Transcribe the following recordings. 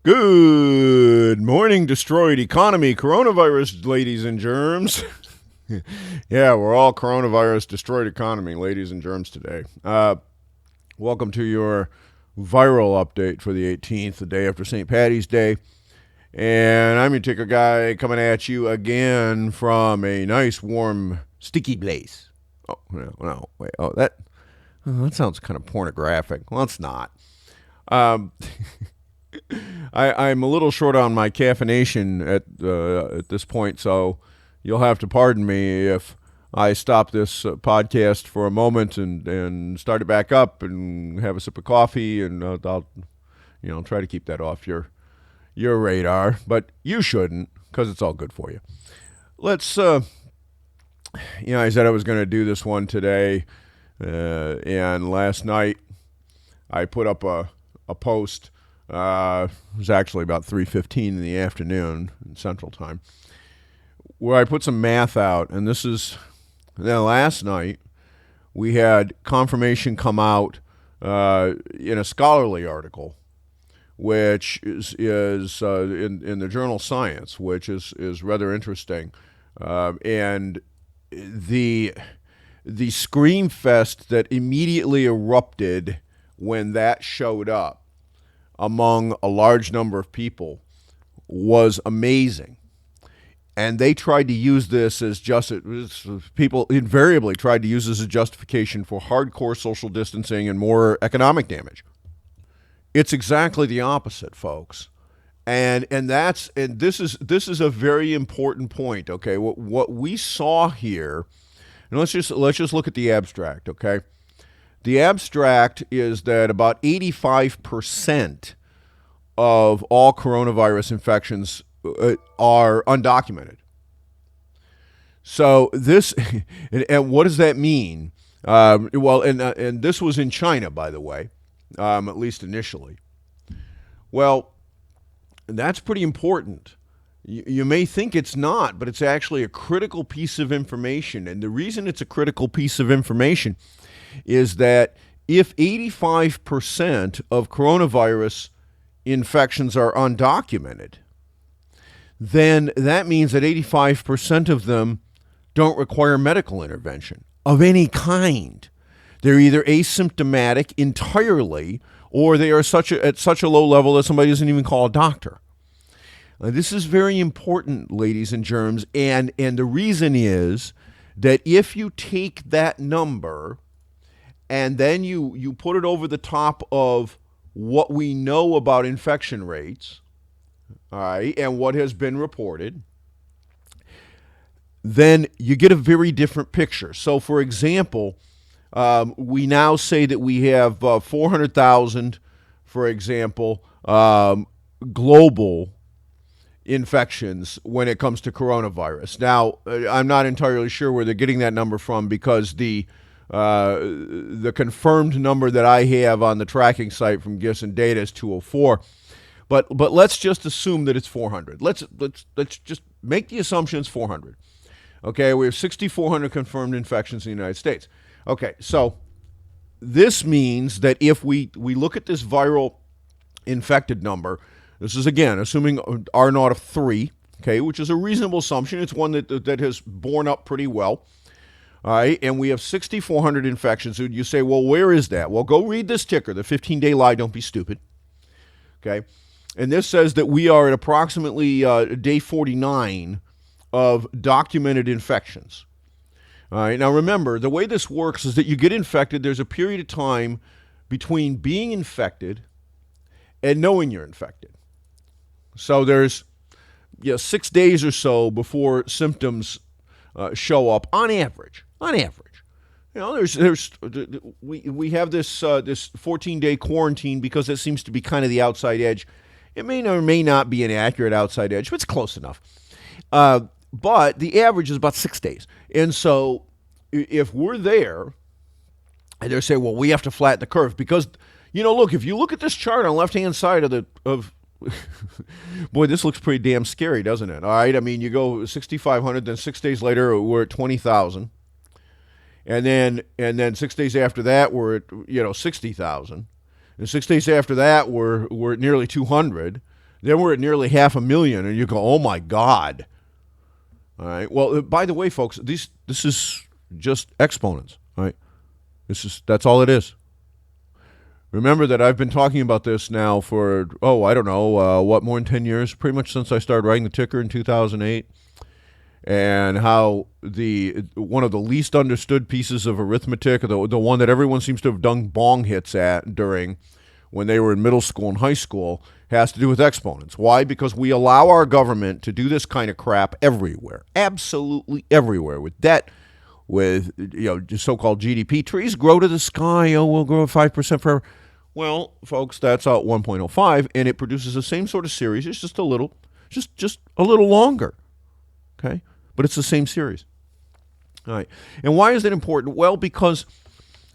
Good morning, destroyed economy, coronavirus, ladies and germs. Yeah, we're all coronavirus, destroyed economy, ladies and germs today. Welcome to your viral update for the 18th, the day after St. Patty's Day. And I'm your ticker guy coming at you again from a nice, warm, sticky place. Oh, no, wait. That sounds kind of pornographic. Well, it's not. Um, I'm a little short on my caffeination at this point, so you'll have to pardon me if I stop this podcast for a moment and start it back up and have a sip of coffee, and I'll try to keep that off your radar, but you shouldn't because it's all good for you. Let's I said I was going to do this one today, and last night I put up a post. It was actually about 3:15 in the afternoon in Central Time, where I put some math out, and this is last night we had confirmation come out in a scholarly article, which is in the journal Science, which is rather interesting, and the scream fest that immediately erupted when that showed up among a large number of people was amazing. And they tried to use this as people invariably tried to use this as justification for hardcore social distancing and more economic damage. It's exactly the opposite, folks. And this is a very important point, okay? What we saw here, and let's just look at the abstract, okay? The abstract is that about 85% of all coronavirus infections are undocumented. So this, and what does that mean? And this was in China, by the way, at least initially. Well, that's pretty important. You may think it's not, but it's actually a critical piece of information. And the reason it's a critical piece of information is that if 85% of coronavirus infections are undocumented, then that means that 85% of them don't require medical intervention of any kind. They're either asymptomatic entirely, or they are at such a low level that somebody doesn't even call a doctor. This is very important, ladies and germs, and the reason is that if you take that number and then you put it over the top of what we know about infection rates, all right, and what has been reported, then you get a very different picture. So, for example, we now say that we have 400,000, for example, global infections when it comes to coronavirus. Now, I'm not entirely sure where they're getting that number from, because the confirmed number that I have on the tracking site from Gifts and Data is 204. But let's just assume that it's 400. Let's just make the assumption it's 400. Okay, we have 6,400 confirmed infections in the United States. Okay, so this means that if we look at this viral infected number, this is again assuming R naught of 3, okay, which is a reasonable assumption. It's one that has borne up pretty well. All right, and we have 6,400 infections. So you say, well, where is that? Well, go read this ticker, the 15-day lie, don't be stupid. Okay, and this says that we are at approximately day 49 of documented infections. All right, now remember, the way this works is that you get infected. There's a period of time between being infected and knowing you're infected. So there's 6 days or so before symptoms show up on average. We have this 14-day quarantine because it seems to be kind of the outside edge. It may or may not be an accurate outside edge, but it's close enough. But the average is about 6 days. And so if we're there, and they say, well, we have to flatten the curve because, look, if you look at this chart on the left-hand side of boy, this looks pretty damn scary, doesn't it? All right, I mean, you go 6,500, then 6 days later we're at 20,000, and then 6 days after that we're at 60,000, and 6 days after that we're at nearly 200. Then we're at nearly 500,000, and you go, oh my God. All right. Well, by the way, folks, this is just exponents. All right. That's all it is. Remember that I've been talking about this now for, I don't know, more than 10 years, pretty much since I started writing the ticker in 2008, and how one of the least understood pieces of arithmetic, the one that everyone seems to have done bong hits at during when they were in middle school and high school, has to do with exponents. Why? Because we allow our government to do this kind of crap everywhere, absolutely everywhere, with debt, with so-called GDP. Trees grow to the sky. Oh, we'll grow at 5% forever. Well, folks, that's out 1.05, and it produces the same sort of series. It's just a little longer, okay? But it's the same series. All right. And why is that important? Well, because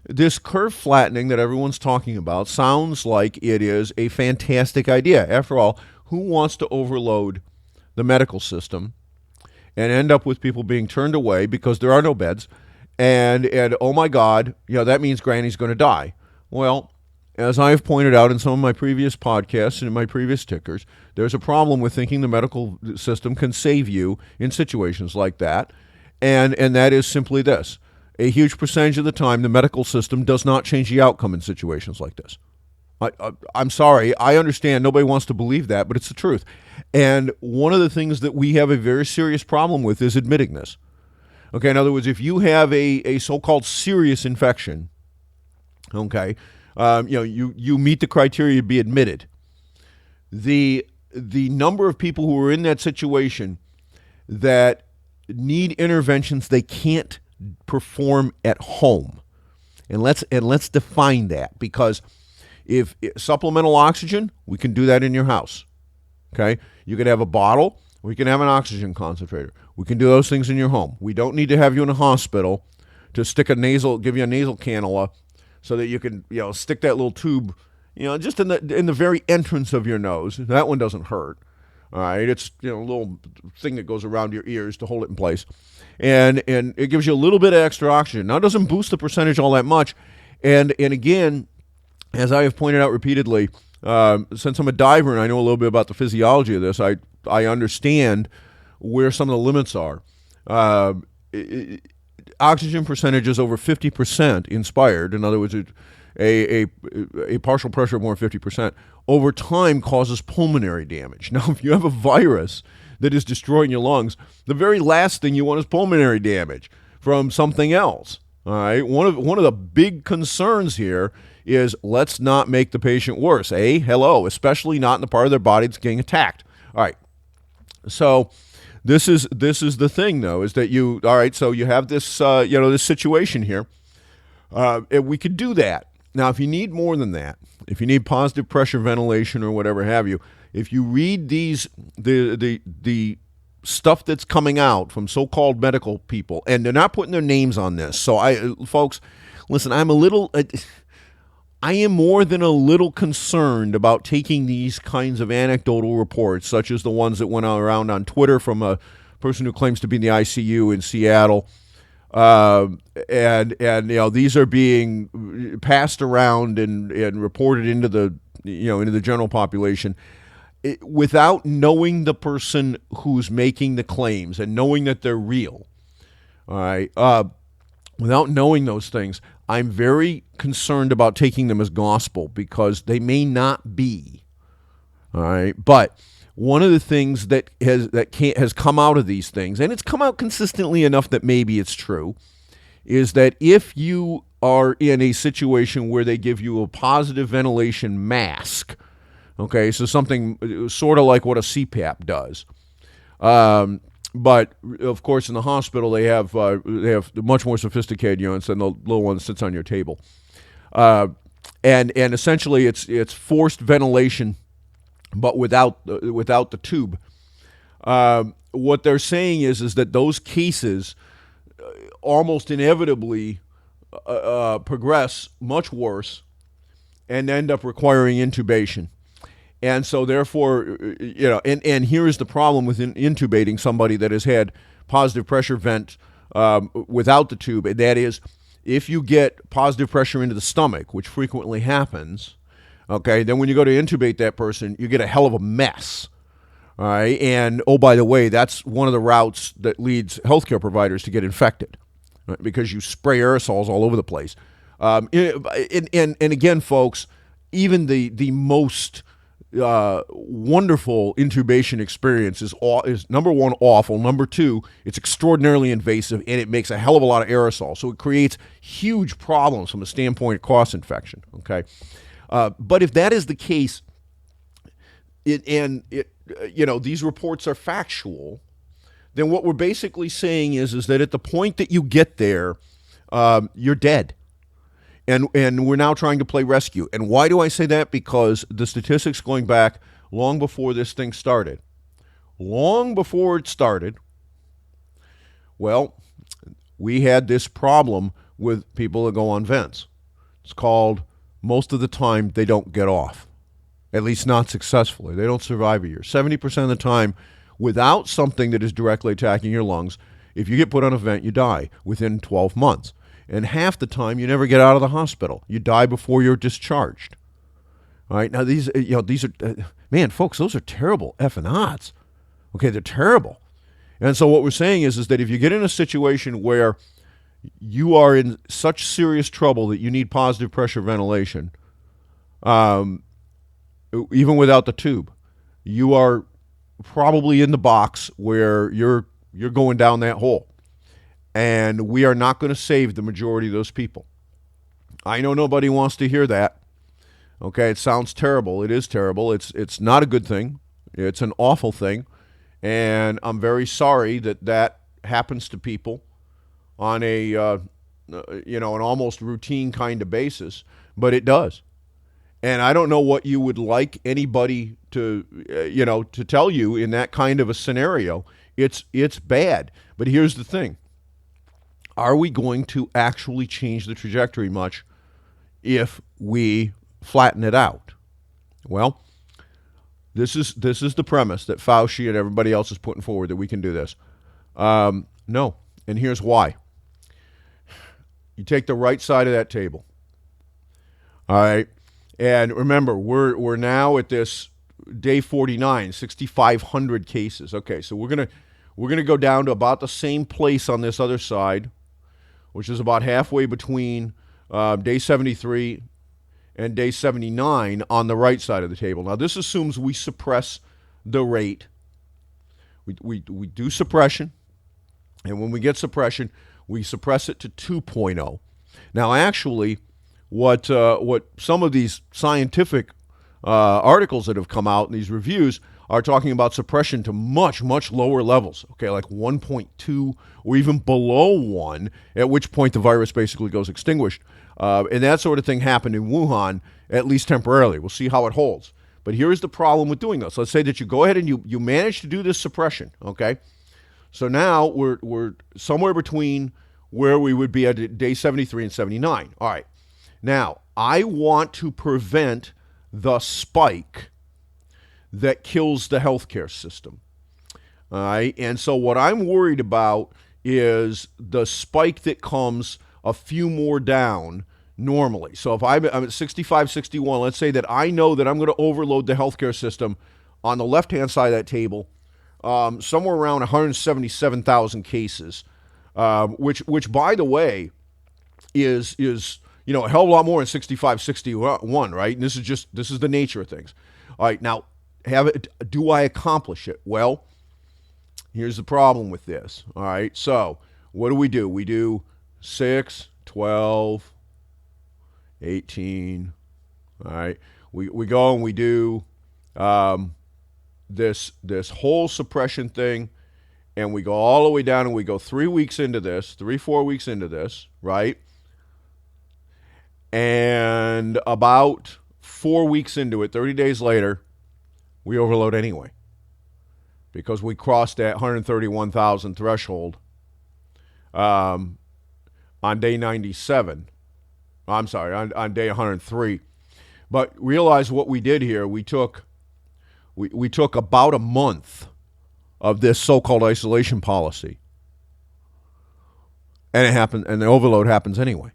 this curve flattening that everyone's talking about sounds like it is a fantastic idea. After all, who wants to overload the medical system and end up with people being turned away because there are no beds, and oh my God, that means Granny's going to die. Well, as I've pointed out in some of my previous podcasts and in my previous tickers, there's a problem with thinking the medical system can save you in situations like that, and that is simply this. A huge percentage of the time, the medical system does not change the outcome in situations like this. I'm sorry. I understand nobody wants to believe that, but it's the truth. And one of the things that we have a very serious problem with is admitting this. Okay, in other words, if you have a so-called serious infection, okay, you meet the criteria to be admitted. The number of people who are in that situation that need interventions they can't perform at home, and let's define that, because if supplemental oxygen, we can do that in your house. Okay, you could have a bottle, or you can have an oxygen concentrator. We can do those things in your home. We don't need to have you in a hospital to give you a nasal cannula, so that you can stick that little tube, just in the very entrance of your nose. That one doesn't hurt. All right, it's a little thing that goes around your ears to hold it in place, and it gives you a little bit of extra oxygen. Now, it doesn't boost the percentage all that much, and again, as I have pointed out repeatedly, since I'm a diver and I know a little bit about the physiology of this, I understand where some of the limits are. Oxygen percentages over 50% inspired, in other words, a partial pressure of more than 50%, over time causes pulmonary damage. Now, if you have a virus that is destroying your lungs, the very last thing you want is pulmonary damage from something else. All right. One of the big concerns here is let's not make the patient worse. Especially not in the part of their body that's getting attacked. All right. So this is the thing, though, is that you have this this situation here. And we could do that. Now, if you need more than that, if you need positive pressure ventilation or whatever have you, if you read the stuff that's coming out from so-called medical people, and they're not putting their names on this. So folks, listen, I am more than a little concerned about taking these kinds of anecdotal reports, such as the ones that went around on Twitter from a person who claims to be in the ICU in Seattle. And these are being passed around and reported into the general population without knowing the person who's making the claims and knowing that they're real. All right. Without knowing those things, I'm very concerned about taking them as gospel because they may not be. All right. But one of the things that has come out of these things, and it's come out consistently enough that maybe it's true, is that if you are in a situation where they give you a positive ventilation mask, okay, so something sort of like what a CPAP does, but of course in the hospital they have much more sophisticated units than the little one that sits on your table, and essentially it's forced ventilation, but without the tube. What they're saying is that those cases almost inevitably progress much worse and end up requiring intubation. And so therefore, and here is the problem with intubating somebody that has had positive pressure vent without the tube, and that is if you get positive pressure into the stomach, which frequently happens, Okay, then when you go to intubate that person, you get a hell of a mess. All right, and oh, by the way, that's one of the routes that leads healthcare providers to get infected, right? Because you spray aerosols all over the place. And again, folks, even the most wonderful intubation experience is number one, awful. Number two, it's extraordinarily invasive, and it makes a hell of a lot of aerosol. So it creates huge problems from a standpoint of cross infection. Okay, but if that is the case, these reports are factual, then what we're basically saying is that at the point that you get there, you're dead. And we're now trying to play rescue. And why do I say that? Because the statistics going back long before this thing started, well, we had this problem with people that go on vents. It's called, most of the time, they don't get off, at least not successfully. They don't survive a year. 70% of the time, without something that is directly attacking your lungs, if you get put on a vent, you die within 12 months. And half the time, you never get out of the hospital. You die before you're discharged. All right. Now, these are, man, folks, those are terrible effing odds. Okay, they're terrible. And so what we're saying is that if you get in a situation where you are in such serious trouble that you need positive pressure ventilation, even without the tube, you are probably in the box where you're going down that hole. And we are not going to save the majority of those people. I know nobody wants to hear that. Okay, it sounds terrible. It is terrible. It's not a good thing. It's an awful thing. And I'm very sorry that happens to people on an almost routine kind of basis, but it does. And I don't know what you would like anybody to tell you in that kind of a scenario. It's bad. But here's the thing. Are we going to actually change the trajectory much if we flatten it out? Well, this is the premise that Fauci and everybody else is putting forward, that we can do this. No, and here's why. You take the right side of that table. All right, and remember, we're now at this day 49, 6,500 cases. Okay, so we're gonna go down to about the same place on this other side, which is about halfway between day 73 and day 79 on the right side of the table. Now, this assumes we suppress the rate. We do suppression, and when we get suppression, we suppress it to 2.0. Now, actually, what some of these scientific articles that have come out in these reviews are talking about suppression to much, much lower levels, okay, like 1.2 or even below 1, at which point the virus basically goes extinguished. And that sort of thing happened in Wuhan, at least temporarily. We'll see how it holds. But here's the problem with doing this. Let's say that you go ahead and you manage to do this suppression, okay? So now we're somewhere between where we would be at day 73 and 79. All right. Now, I want to prevent the spike that kills the healthcare system. All right. And so what I'm worried about is the spike that comes a few more down normally. So if I'm at 65, 61, let's say that I know that I'm going to overload the healthcare system on the left-hand side of that table, somewhere around 177,000 cases, which by the way is a hell of a lot more than 65, 61, right? And this is the nature of things. All right, now do I accomplish it? Well, here's the problem with this. All right, so what do? We do 6, 12, 18. All right, we go and we do this whole suppression thing, and we go all the way down, and we go 3 weeks into this, 4 weeks into this, right? And about 4 weeks into it, 30 days later, we overload anyway, because we crossed that 131,000 threshold on day 97. I'm sorry, on day 103. But realize what we did here. We took about a month of this so-called isolation policy, and it happened, and the overload happens anyway.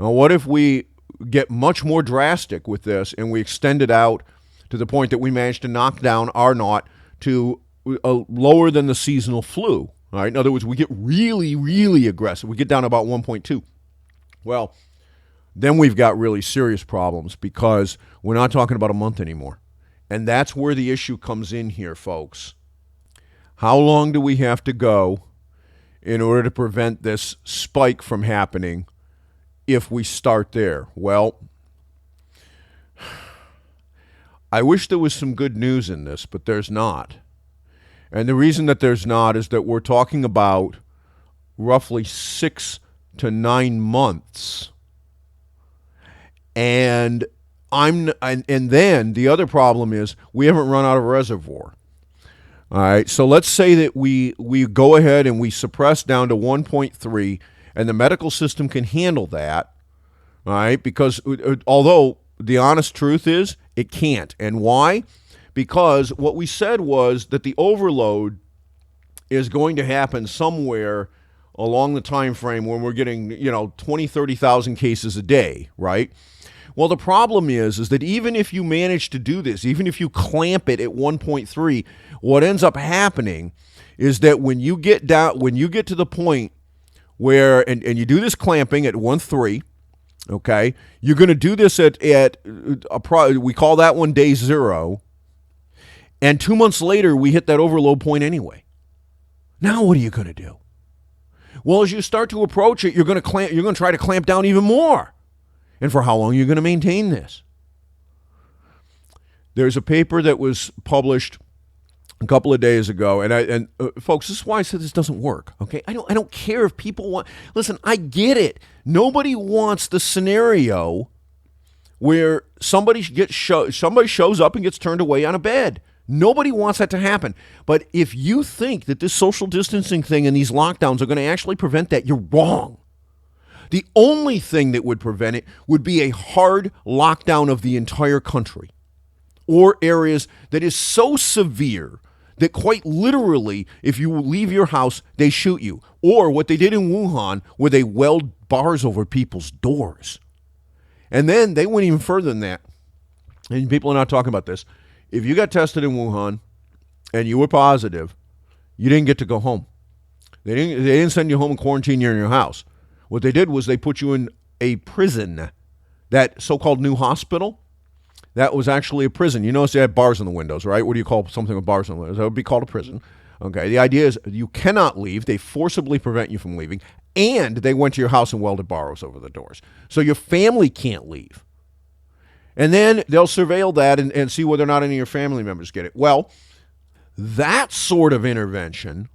Now, what if we get much more drastic with this, and we extend it out to the point that we managed to knock down R naught to lower than the seasonal flu. All right? In other words, we get really, really aggressive. We get down to about 1.2. Well, then we've got really serious problems because we're not talking about a month anymore. And that's where the issue comes in here, folks. How long do we have to go in order to prevent this spike from happening if we start there? Well, I wish there was some good news in this, but there's not. And the reason that there's not is that we're talking about roughly 6 to 9 months. And then the other problem is we haven't run out of reservoir. All right, so let's say that we go ahead and we suppress down to 1.3, and the medical system can handle that, all right, because although the honest truth is it can't. And why? Because what we said was that the overload is going to happen somewhere along the time frame when we're getting, 20, 30,000 cases a day, right? Well, the problem is that even if you manage to do this, even if you clamp it at 1.3, what ends up happening is that when you get to the point where, and you do this clamping at 1.3, okay, you're going to do this at we call that one day 0, and 2 months later we hit that overload point anyway. Now what are you going to do? Well, as you start to approach it, you're going to try to clamp down even more. And for how long are you going to maintain this? There's a paper that was published a couple of days ago, and folks, this is why I said this doesn't work. Okay, I don't care if people want. Listen, I get it. Nobody wants the scenario where somebody shows up and gets turned away on a bed. Nobody wants that to happen. But if you think that this social distancing thing and these lockdowns are going to actually prevent that, you're wrong. The only thing that would prevent it would be a hard lockdown of the entire country or areas that is so severe that quite literally, if you leave your house, they shoot you. Or what they did in Wuhan, where they weld bars over people's doors. And then they went even further than that. And people are not talking about this. If you got tested in Wuhan and you were positive, you didn't get to go home. They didn't send you home and quarantine you in your house. What they did was they put you in a prison, that so-called new hospital. That was actually a prison. You notice they had bars in the windows, right? What do you call something with bars in the windows? That would be called a prison. Okay, the idea is you cannot leave. They forcibly prevent you from leaving. And they went to your house and welded bars over the doors. So your family can't leave. And then they'll surveil that and see whether or not any of your family members get it. Well, that sort of intervention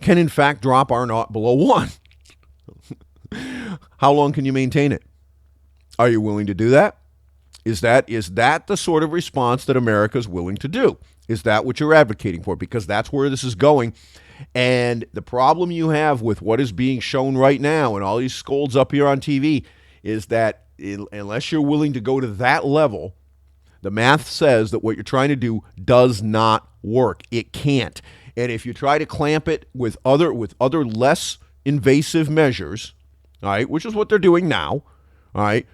can in fact drop R naught below 1. How long can you maintain it? Are you willing to do that? Is that the sort of response that America is willing to do? Is that what you're advocating for? Because that's where this is going. And the problem you have with what is being shown right now and all these scolds up here on TV is that unless you're willing to go to that level, the math says that what you're trying to do does not work. It can't. And if you try to clamp it with other less invasive measures, all right, which is what they're doing now, all right,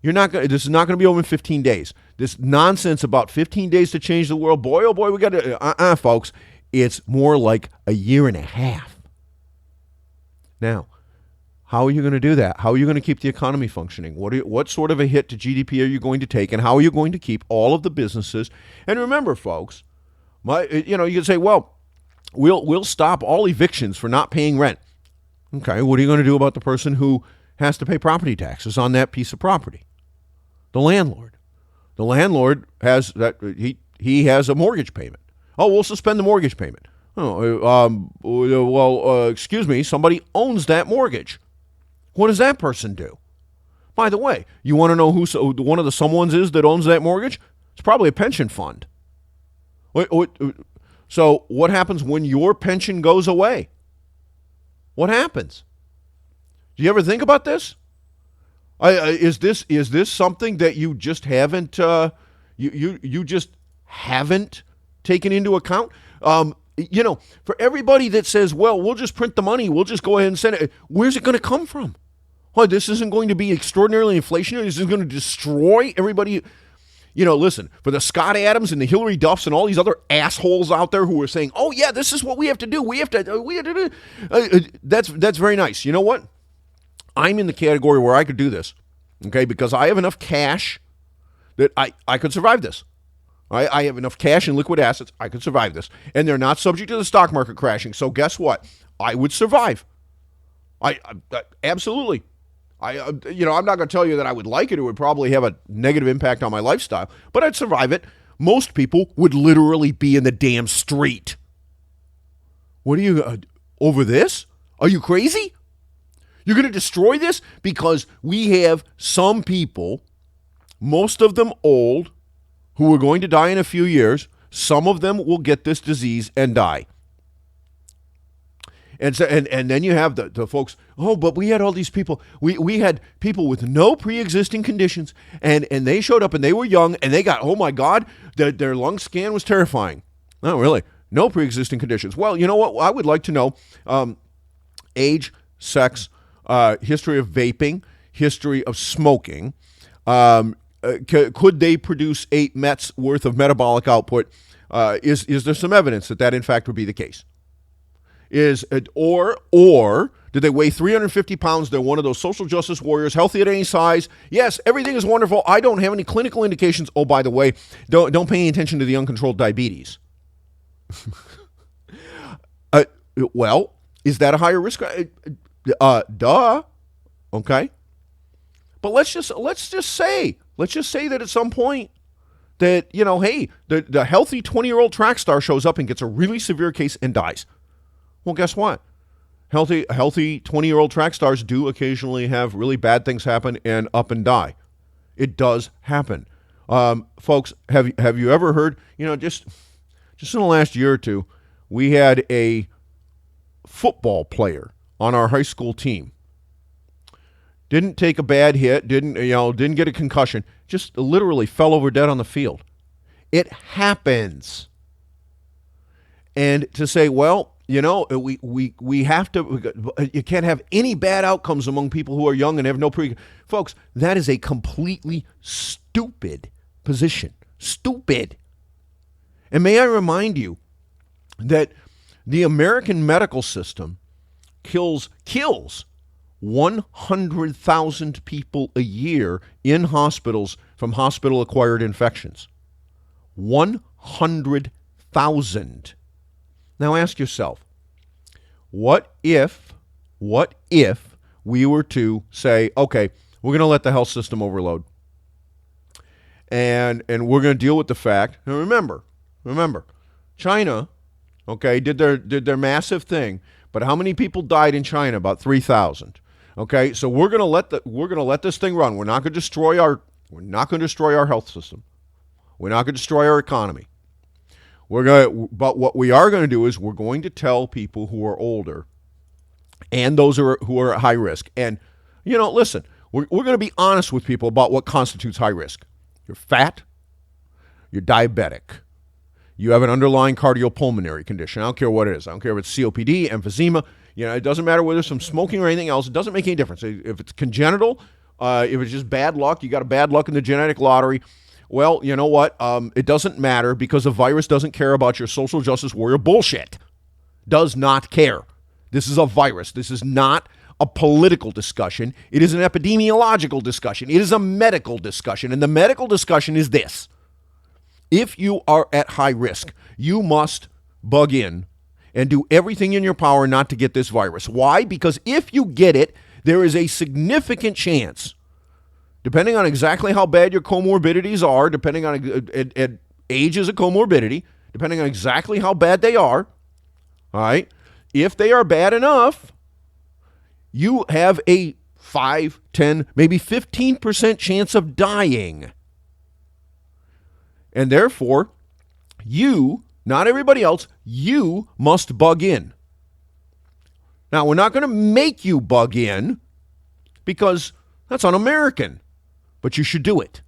this is not going to be over in 15 days. This nonsense about 15 days to change the world, boy, oh boy, we got to, folks, it's more like a year and a half. Now, how are you going to do that? How are you going to keep the economy functioning? What sort of a hit to GDP are you going to take, and how are you going to keep all of the businesses? And remember, folks, you can say, well, we'll stop all evictions for not paying rent. Okay, what are you going to do about the person who has to pay property taxes on that piece of property? The landlord. The landlord has that he has a mortgage payment. Oh, we'll suspend the mortgage payment. Excuse me, somebody owns that mortgage. What does that person do? By the way, you want to know who one of the someones is that owns that mortgage? It's probably a pension fund. So what happens when your pension goes away? What happens? Do you ever think about this? Is this something that you just haven't you just haven't taken into account? For everybody that says, well, we'll just print the money, we'll just go ahead and send it. Where's it going to come from? What, this isn't going to be extraordinarily inflationary? This is going to destroy everybody. Listen, for the Scott Adams and the Hillary Duffs and all these other assholes out there who are saying, oh, yeah, this is what we have to do. We have to do. That's very nice. You know what? I'm in the category where I could do this, okay, because I have enough cash that I could survive this. I have enough cash and liquid assets. I could survive this. And they're not subject to the stock market crashing. So guess what? I would survive. I absolutely. I'm not going to tell you that I would like it. It would probably have a negative impact on my lifestyle, but I'd survive it. Most people would literally be in the damn street. What are you, over this? Are you crazy? You're going to destroy this? Because we have some people, most of them old, who are going to die in a few years. Some of them will get this disease and die. And so, and then you have the folks, oh, but we had all these people. We had people with no pre-existing conditions, and they showed up, and they were young, and they got, oh, my God, their lung scan was terrifying. No, really, no pre-existing conditions. Well, you know what? I would like to know age, sex, history of vaping, history of smoking. Could they produce 8 Mets worth of metabolic output? Is there some evidence that in fact would be the case? Or did they weigh 350 pounds? They're one of those social justice warriors, healthy at any size. Yes, everything is wonderful. I don't have any clinical indications. Oh, by the way, don't pay any attention to the uncontrolled diabetes. Well, is that a higher risk? Duh. Okay. But let's just say that at some point that, hey, the healthy 20-year-old track star shows up and gets a really severe case and dies. Well, guess what? Healthy 20-year-old track stars do occasionally have really bad things happen and up and die. It does happen. Folks, have you ever heard, just in the last year or two, we had a football player on our high school team. Didn't take a bad hit, didn't get a concussion, just literally fell over dead on the field. It happens. And to say, well, we have to, you can't have any bad outcomes among people who are young and have no folks, that is a completely stupid position. Stupid. And may I remind you that the American medical system kills 100,000 people a year in hospitals from hospital-acquired infections. 100,000. Now ask yourself, what if we were to say, okay, we're going to let the health system overload, and we're going to deal with the fact. Now remember, China, okay, did their massive thing, but how many people died in China? About 3,000. Okay, so we're going to let this thing run. We're not going to destroy our health system. We're not going to destroy our economy. But what we are going to do is we're going to tell people who are older and those who are at high risk. And, listen, we're going to be honest with people about what constitutes high risk. You're fat. You're diabetic. You have an underlying cardiopulmonary condition. I don't care what it is. I don't care if it's COPD, emphysema. It doesn't matter whether it's some smoking or anything else. It doesn't make any difference. If it's congenital, if it's just bad luck, you got a bad luck in the genetic lottery. Well, you know what? It doesn't matter because the virus doesn't care about your social justice warrior bullshit. Does not care. This is a virus. This is not a political discussion. It is an epidemiological discussion. It is a medical discussion. And the medical discussion is this. If you are at high risk, you must bug in and do everything in your power not to get this virus. Why? Because if you get it, there is a significant chance, depending on exactly how bad your comorbidities are, depending on age is a comorbidity, depending on exactly how bad they are, all right, if they are bad enough, you have a 5, 10, maybe 15% chance of dying. And therefore, you, not everybody else, you must bug in. Now, we're not going to make you bug in because that's un-American. But you should do it.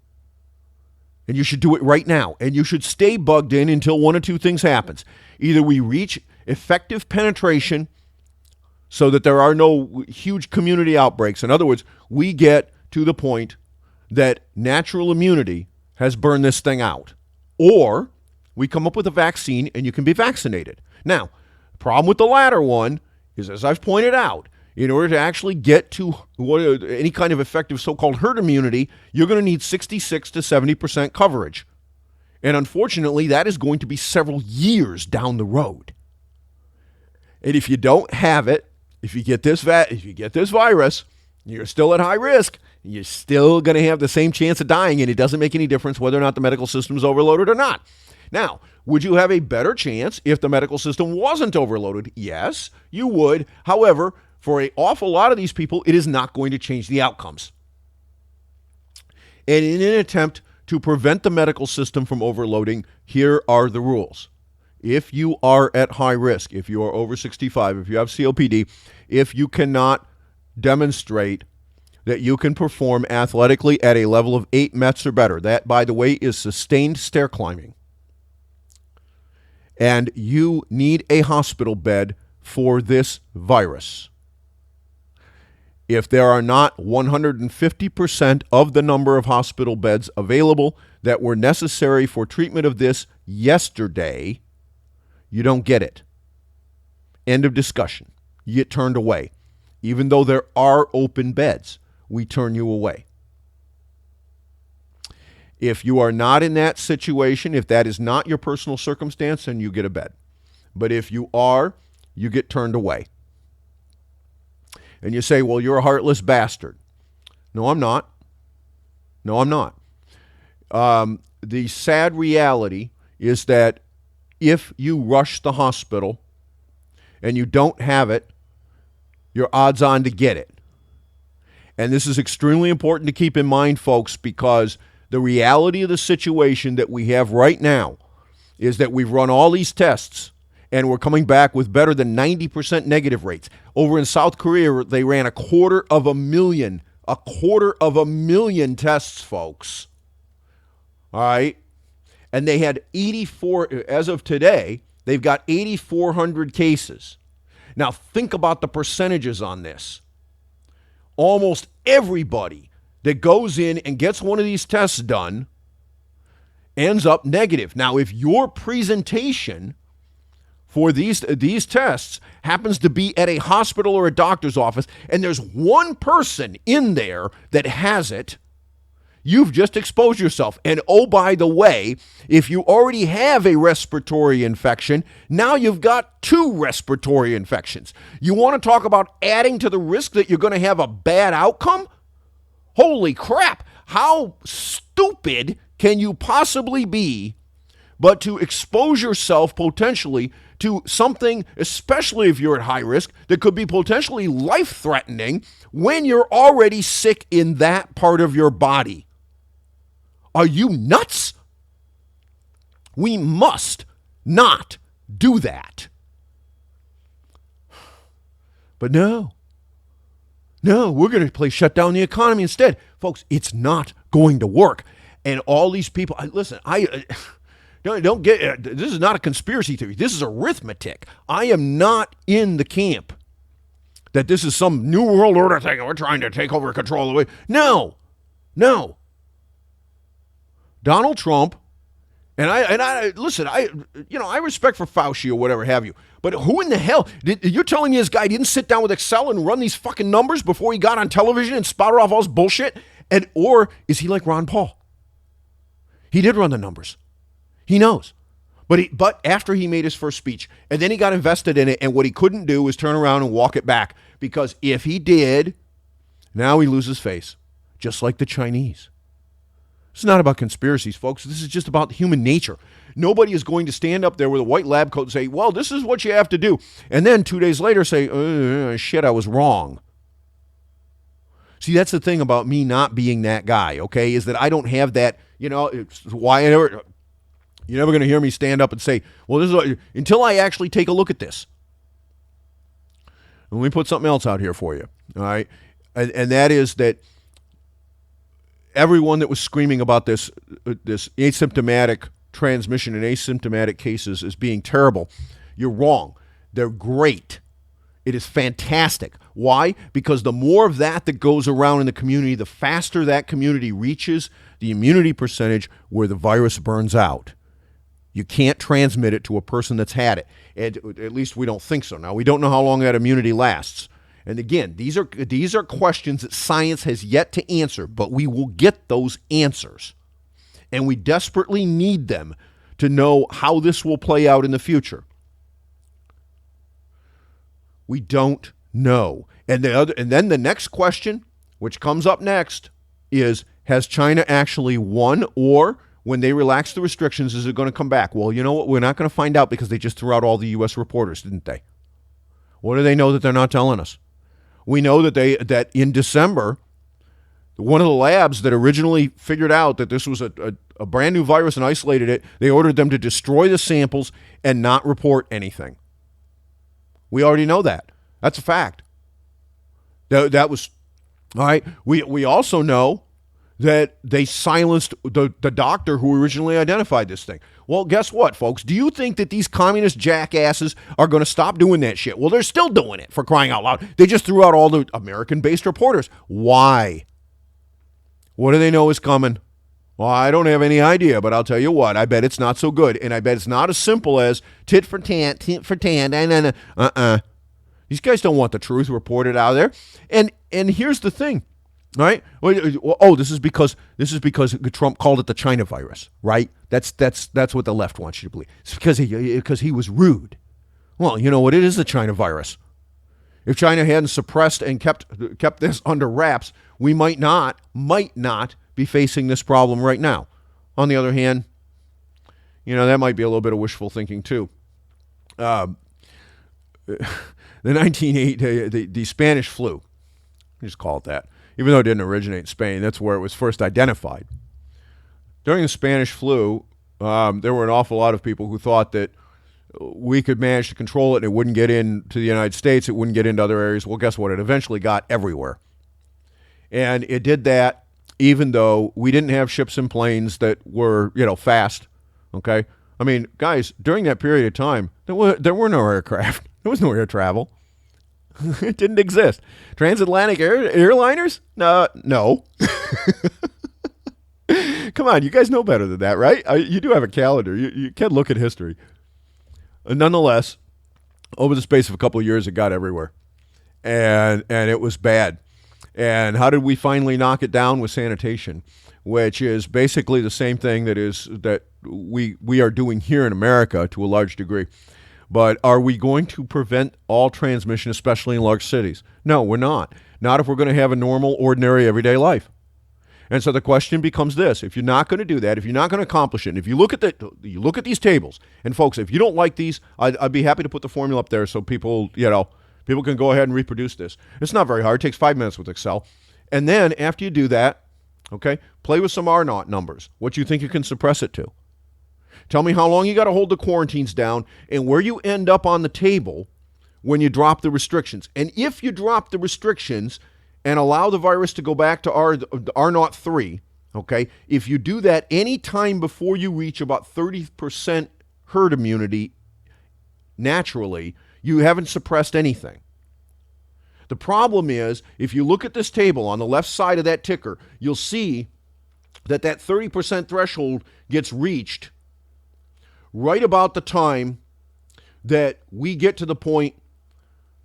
And you should do it right now. And you should stay bugged in until one of two things happens. Either we reach effective penetration so that there are no huge community outbreaks. In other words, we get to the point that natural immunity has burned this thing out. Or we come up with a vaccine and you can be vaccinated. Now, the problem with the latter one is, as I've pointed out, in order to actually get to any kind of effective so-called herd immunity, you're going to need 66 to 70% coverage. And unfortunately, that is going to be several years down the road. And if you don't have it, if you get this virus, you're still at high risk. You're still going to have the same chance of dying, and it doesn't make any difference whether or not the medical system is overloaded or not. Now, would you have a better chance if the medical system wasn't overloaded? Yes, you would. However, for an awful lot of these people, it is not going to change the outcomes. And in an attempt to prevent the medical system from overloading, here are the rules. If you are at high risk, if you are over 65, if you have COPD, if you cannot demonstrate that you can perform athletically at a level of 8 METs or better, that, by the way, is sustained stair climbing, and you need a hospital bed for this virus, if there are not 150% of the number of hospital beds available that were necessary for treatment of this yesterday, you don't get it. End of discussion. You get turned away. Even though there are open beds, we turn you away. If you are not in that situation, if that is not your personal circumstance, then you get a bed. But if you are, you get turned away. And you say, well, you're a heartless bastard. No, I'm not. No, I'm not. The sad reality is that if you rush the hospital and you don't have it, you're odds on to get it. And this is extremely important to keep in mind, folks, because the reality of the situation that we have right now is that we've run all these tests and we're coming back with better than 90% negative rates. Over in South Korea, they ran 250,000 tests, folks. All right? And they had 84, as of today, they've got 8,400 cases. Now, think about the percentages on this. Almost everybody that goes in and gets one of these tests done ends up negative. Now, if your presentation for these tests happens to be at a hospital or a doctor's office, and there's one person in there that has it, you've just exposed yourself. And oh, by the way, if you already have a respiratory infection, now you've got 2 respiratory infections. You want to talk about adding to the risk that you're going to have a bad outcome? Holy crap. How stupid can you possibly be but to expose yourself potentially to something, especially if you're at high risk, that could be potentially life-threatening when you're already sick in that part of your body? Are you nuts? We must not do that. But no, we're going to shut down the economy instead. Folks, it's not going to work. And all these people, listen, don't get, this is not a conspiracy theory. This is arithmetic. I am not in the camp that this is some new world order thing and we're trying to take over control of the way. No. Donald Trump, and I listen, I respect for Fauci or whatever have you, but who in the hell, you're telling me this guy didn't sit down with Excel and run these fucking numbers before he got on television and spouted off all this bullshit? Or is he like Ron Paul? He did run the numbers. He knows. But after he made his first speech, and then he got invested in it, and what he couldn't do was turn around and walk it back, because if he did, now he loses face, just like the Chinese. It's not about conspiracies, folks. This is just about human nature. Nobody is going to stand up there with a white lab coat and say, well, this is what you have to do. And then 2 days later say, shit, I was wrong. See, that's the thing about me not being that guy, okay, is that I don't have that, it's why you're never going to hear me stand up and say, well, this is until I actually take a look at this. Let me put something else out here for you, all right? And that is that everyone that was screaming about this asymptomatic transmission and asymptomatic cases as being terrible, you're wrong. They're great. It is fantastic. Why? Because the more of that goes around in the community, the faster that community reaches the immunity percentage where the virus burns out. You can't transmit it to a person that's had it. And at least we don't think so. Now, we don't know how long that immunity lasts. And again, these are questions that science has yet to answer, but we will get those answers. And we desperately need them to know how this will play out in the future. We don't know. And then the next question, which comes up next, is, has China actually won, or when they relax the restrictions, is it going to come back? Well, you know what? We're not going to find out because they just threw out all the U.S. reporters, didn't they? What do they know that they're not telling us? We know that in December, one of the labs that originally figured out that this was a brand new virus and isolated it, they ordered them to destroy the samples and not report anything. We already know that. That's a fact. That was, all right. We also know that they silenced the doctor who originally identified this thing. Well, guess what, folks? Do you think that these communist jackasses are going to stop doing that shit? Well, they're still doing it, for crying out loud. They just threw out all the American-based reporters. Why? What do they know is coming? Well, I don't have any idea, but I'll tell you what. I bet it's not so good, and I bet it's not as simple as tit for tat, These guys don't want the truth reported out there. And here's the thing. Right? Oh, this is because Trump called it the China virus, right? That's what the left wants you to believe. It's because he was rude. Well, you know what? It is the China virus. If China hadn't suppressed and kept this under wraps, we might not be facing this problem right now. On the other hand, that might be a little bit of wishful thinking too. The Spanish flu, just call it that. Even though it didn't originate in Spain, that's where it was first identified. During the Spanish flu, there were an awful lot of people who thought that we could manage to control it and it wouldn't get into the United States, it wouldn't get into other areas. Well, guess what? It eventually got everywhere. And it did that even though we didn't have ships and planes that were, fast, okay? I mean, guys, during that period of time, there were no aircraft. There was no air travel. It didn't exist. Transatlantic airliners? No. Come on, you guys know better than that, right? You do have a calendar. You can look at history. Nonetheless, over the space of a couple of years, it got everywhere. And it was bad. And how did we finally knock it down? With sanitation, which is basically the same thing that we are doing here in America to a large degree. But are we going to prevent all transmission, especially in large cities? No, we're not. Not if we're going to have a normal, ordinary, everyday life. And so the question becomes this: if you're not going to do that, if you're not going to accomplish it, and if you look at these tables, and folks, if you don't like these, I'd be happy to put the formula up there so people can go ahead and reproduce this. It's not very hard. It takes 5 minutes with Excel. And then after you do that, okay, play with some R-naught numbers. What you think you can suppress it to. Tell me how long you got to hold the quarantines down and where you end up on the table when you drop the restrictions. And if you drop the restrictions and allow the virus to go back to R03, okay, if you do that any time before you reach about 30% herd immunity naturally, you haven't suppressed anything. The problem is, if you look at this table on the left side of that ticker, you'll see that 30% threshold gets reached right about the time that we get to the point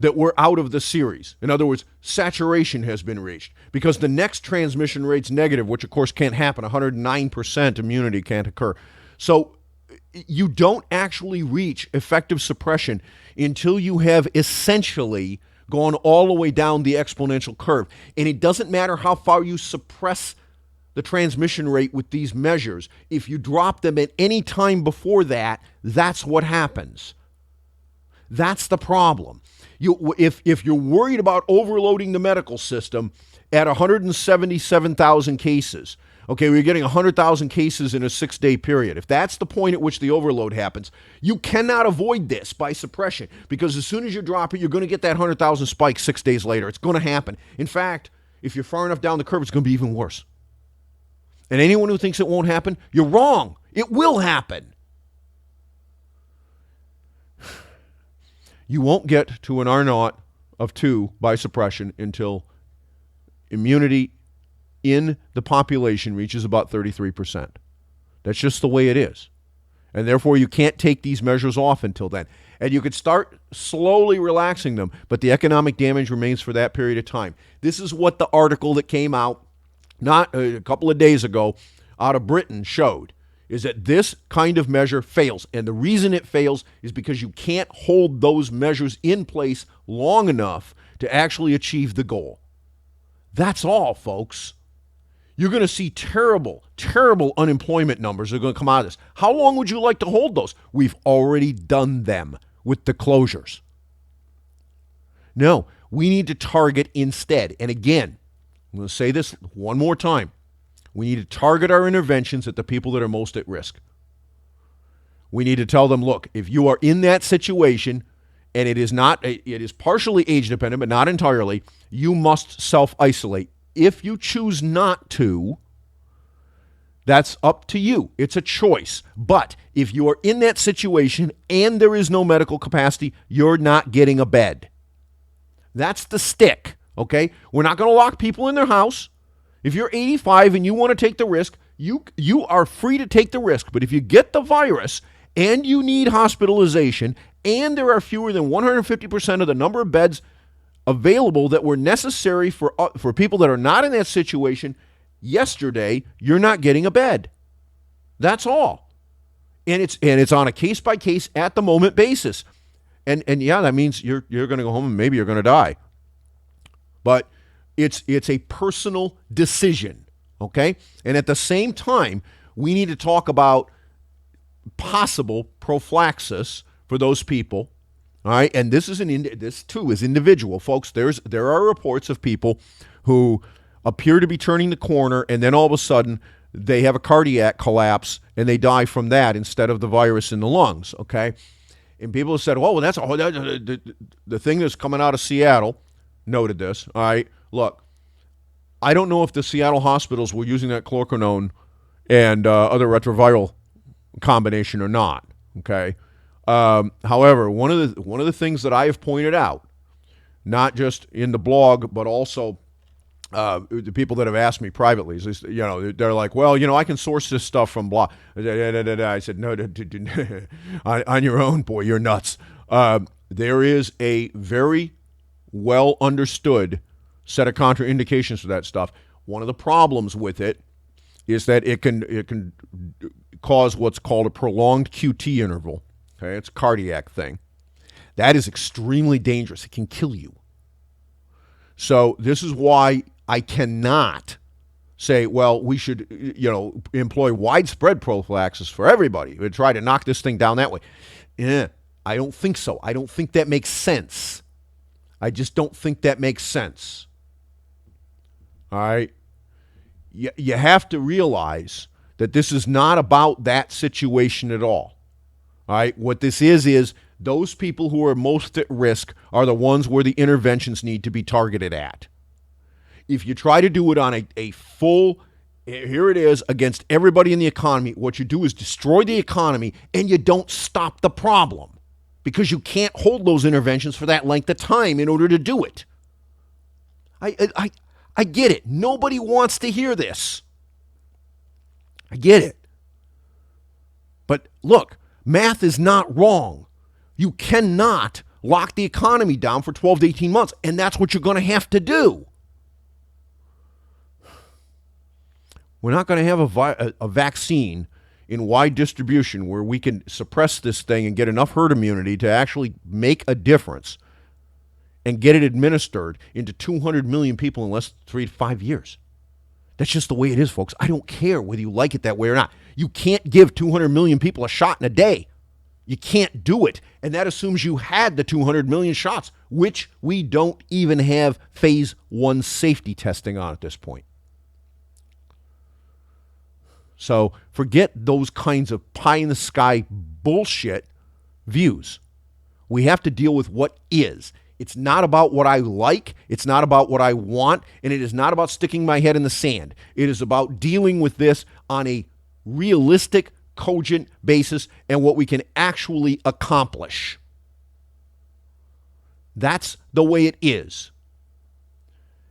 that we're out of the series. In other words, saturation has been reached because the next transmission rate's negative, which of course can't happen. 109% immunity can't occur. So you don't actually reach effective suppression until you have essentially gone all the way down the exponential curve. And it doesn't matter how far you suppress the transmission rate with these measures. If you drop them at any time before that, that's what happens. That's the problem. If you're worried about overloading the medical system at 177,000 cases, okay, we're getting 100,000 cases in a 6-day period. If that's the point at which the overload happens, you cannot avoid this by suppression, because as soon as you drop it, you're going to get that 100,000 spike 6 days later. It's going to happen. In fact, if you're far enough down the curve, it's going to be even worse. And anyone who thinks it won't happen, you're wrong. It will happen. You won't get to an R-naught of 2 by suppression until immunity in the population reaches about 33%. That's just the way it is. And therefore, you can't take these measures off until then. And you could start slowly relaxing them, but the economic damage remains for that period of time. This is what the article that came out not a couple of days ago out of Britain showed, is that this kind of measure fails. And the reason it fails is because you can't hold those measures in place long enough to actually achieve the goal. That's all, folks. You're going to see terrible, terrible unemployment numbers that are going to come out of this. How long would you like to hold those? We've already done them with the closures. No, we need to target instead. And again, I'm going to say this one more time. We need to target our interventions at the people that are most at risk. We need to tell them, look, if you are in that situation, and it is partially age dependent, but not entirely, you must self-isolate. If you choose not to, that's up to you. It's a choice. But if you are in that situation and there is no medical capacity, you're not getting a bed. That's the stick, okay? We're not going to lock people in their house. If you're 85 and you want to take the risk, you are free to take the risk. But if you get the virus and you need hospitalization and there are fewer than 150% of the number of beds available that were necessary for people that are not in that situation yesterday, you're not getting a bed. That's all. And it's on a case-by-case, at-the-moment basis. And yeah, that means you're going to go home and maybe you're going to die. But it's a personal decision, okay? And at the same time, we need to talk about possible prophylaxis for those people. All right, and this too is individual, folks. There are reports of people who appear to be turning the corner, and then all of a sudden they have a cardiac collapse and they die from that instead of the virus in the lungs. Okay, and people have said, "Oh, well, that's the thing that's coming out of Seattle." Noted this. All right, look, I don't know if the Seattle hospitals were using that chloroquine and other retroviral combination or not. Okay. However, one of the things that I have pointed out, not just in the blog, but also the people that have asked me privately, is, they're like, well, I can source this stuff from blah. I said, no, on your own, boy, you're nuts. There is a very well understood set of contraindications for that stuff. One of the problems with it is that it can cause what's called a prolonged QT interval. Okay, it's a cardiac thing. That is extremely dangerous. It can kill you. So this is why I cannot say, well, we should, employ widespread prophylaxis for everybody. We try to knock this thing down that way. I don't think so. I don't think that makes sense. I just don't think that makes sense. All right? You have to realize that this is not about that situation at all. All right, what this is those people who are most at risk are the ones where the interventions need to be targeted at. If you try to do it on a full, here it is, against everybody in the economy, what you do is destroy the economy and you don't stop the problem because you can't hold those interventions for that length of time in order to do it. I get it. Nobody wants to hear this. I get it. But look, math is not wrong. You cannot lock the economy down for 12 to 18 months, and that's what you're going to have to do. We're not going to have a vaccine in wide distribution where we can suppress this thing and get enough herd immunity to actually make a difference and get it administered into 200 million people in less than 3 to 5 years. That's just the way it is, folks. I don't care whether you like it that way or not. You can't give 200 million people a shot in a day. You can't do it. And that assumes you had the 200 million shots, which we don't even have phase 1 safety testing on at this point. So forget those kinds of pie-in-the-sky bullshit views. We have to deal with what is. It's not about what I like. It's not about what I want. And it is not about sticking my head in the sand. It is about dealing with this on a realistic, cogent basis and what we can actually accomplish. That's the way it is.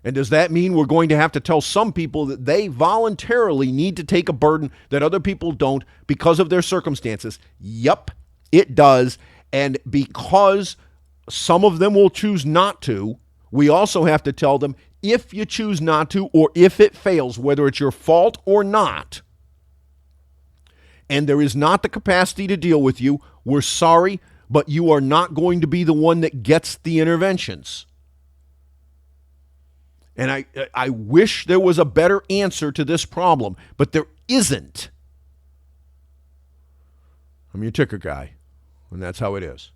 And does that mean we're going to have to tell some people that they voluntarily need to take a burden that other people don't because of their circumstances? Yep, it does. And because some of them will choose not to, we also have to tell them, if you choose not to, or if it fails, whether it's your fault or not, and there is not the capacity to deal with you, we're sorry, but you are not going to be the one that gets the interventions. And I wish there was a better answer to this problem, but there isn't. I'm your ticker guy, and that's how it is.